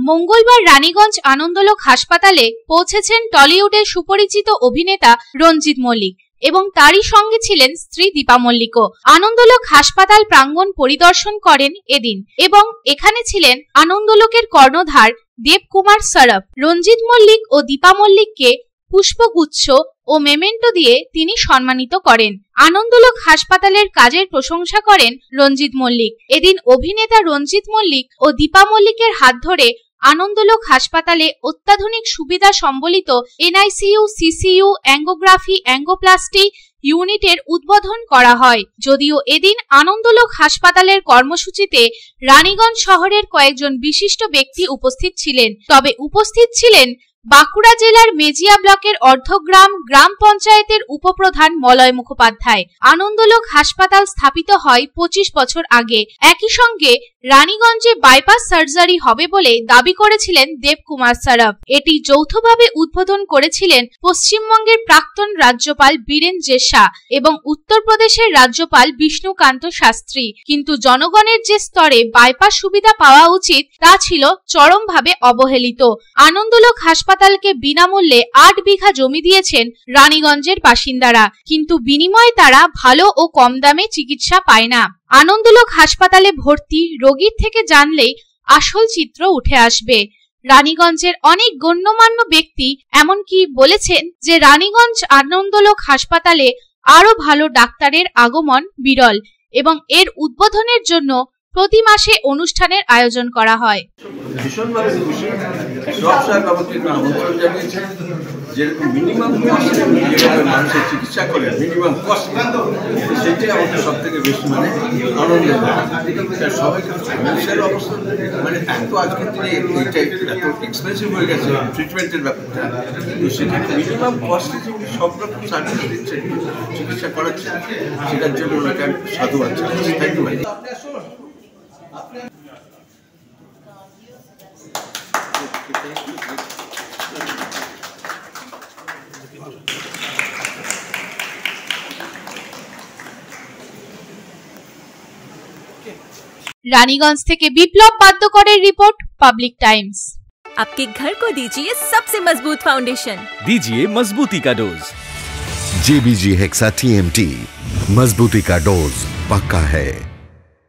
মঙ্গলবার রানীগঞ্জ আনন্দলোক হাসপাতালে পৌঁছেছেন টলিউডের সুপরিচিত অভিনেতা রঞ্জিত মল্লিক এবং তারই সঙ্গে ছিলেন স্ত্রী দীপা মল্লিকও। আনন্দলোক হাসপাতাল প্রাঙ্গণ পরিদর্শন করেন এদিন এবং এখানে ছিলেন আনন্দলোকের কর্ণধার দেবকুমার সরফ। রঞ্জিত মল্লিক ও দীপা মল্লিককে পুষ্পগুচ্ছ ও মেমেন্টো দিয়ে তিনি সম্মানিত করেন। আনন্দলোক হাসপাতালের কাজের প্রশংসা করেন রঞ্জিত মল্লিক। এদিন অভিনেতা রঞ্জিত মল্লিক ও দীপা মল্লিকের হাত ধরে আনন্দলোক হাসপাতালে অত্যাধুনিক সুবিধা সম্বলিত এনআইসিইউ, সিসিইউ, অ্যাঙ্গোগ্রাফি, অ্যাঙ্গোপ্লাস্টি ইউনিটের উদ্বোধন করা হয়। যদিও এদিন আনন্দলোক হাসপাতালের কর্মসূচিতে রানীগঞ্জ শহরের কয়েকজন বিশিষ্ট ব্যক্তি উপস্থিত ছিলেন, তবে উপস্থিত ছিলেন বাঁকুড়া জেলার মেজিয়া ব্লকের অর্ধগ্রাম গ্রাম পঞ্চায়েতের উপপ্রধান মলয় মুখোপাধ্যায়। আনন্দলোক হাসপাতাল স্থাপিত হয় 25 বছর আগে। একই সঙ্গে রানীগঞ্জে বাইপাস সার্জারি হবে বলে দাবি করেছিলেন দেবকুমার সরফ। এটি যৌথভাবে উদ্বোধন করেছিলেন পশ্চিমবঙ্গের প্রাক্তন রাজ্যপাল বীরেন জেশা এবং উত্তরপ্রদেশের রাজ্যপাল বিষ্ণুকান্ত শাস্ত্রী। কিন্তু জনগণের যে স্তরে বাইপাস সুবিধা পাওয়া উচিত তা ছিল চরমভাবে অবহেলিত। আনন্দলোক হাসপাতালকে বিনামূল্যে 8 বিঘা জমি দিয়েছেন রানীগঞ্জের বাসিন্দারা, কিন্তু বিনিময়ে তারা ভালো ও কম দামে চিকিৎসা পায় না। আনন্দলোক হাসপাতালে ভর্তি রোগীর থেকে জানলেই আসল চিত্র উঠে আসবে। রানীগঞ্জের অনেক গণ্যমান্য ব্যক্তি এমনকি বলেছেন যে রানীগঞ্জ আনন্দলোক হাসপাতালে আরো ভালো ডাক্তারের আগমন বিরল এবং এর উদ্বোধনের জন্য প্রতি মাসে অনুষ্ঠানের আয়োজন করা হয়। ভীষণভাবে খুশি। সব বাবদকে আমন্ত্রণ জানিয়েছেন, যেরকম মিনিমাম কস্টে মানুষের চিকিৎসা করে মিনিমাম কস্ট, সেটাই আমাদের সব থেকে বেশি মানে আনন্দের। সবাই ফাইন্যান্সিয়াল অবস্থা মানে এত আজকের দিনে এটা এত এক্সপেন্সিভ হয়ে গেছে ট্রিটমেন্টের ব্যাপারটা, তো সেখানে মিনিমাম কস্টে যে সব রকম সার্ভিস দিচ্ছেন, চিকিৎসা করাচ্ছেন, সেটার জন্য ওনাকে আমি সাধুবাদ জানাচ্ছি। থ্যাংক ইউ ভাই। रानीगंज থেকে বিপ্লব বাদ্যকরের রিপোর্ট, পাবলিক टाइम्स। आपके घर को दीजिए सबसे मजबूत फाउंडेशन, दीजिए मजबूती का डोज। JBG हेक्सा TMT, मजबूती का डोज पक्का है।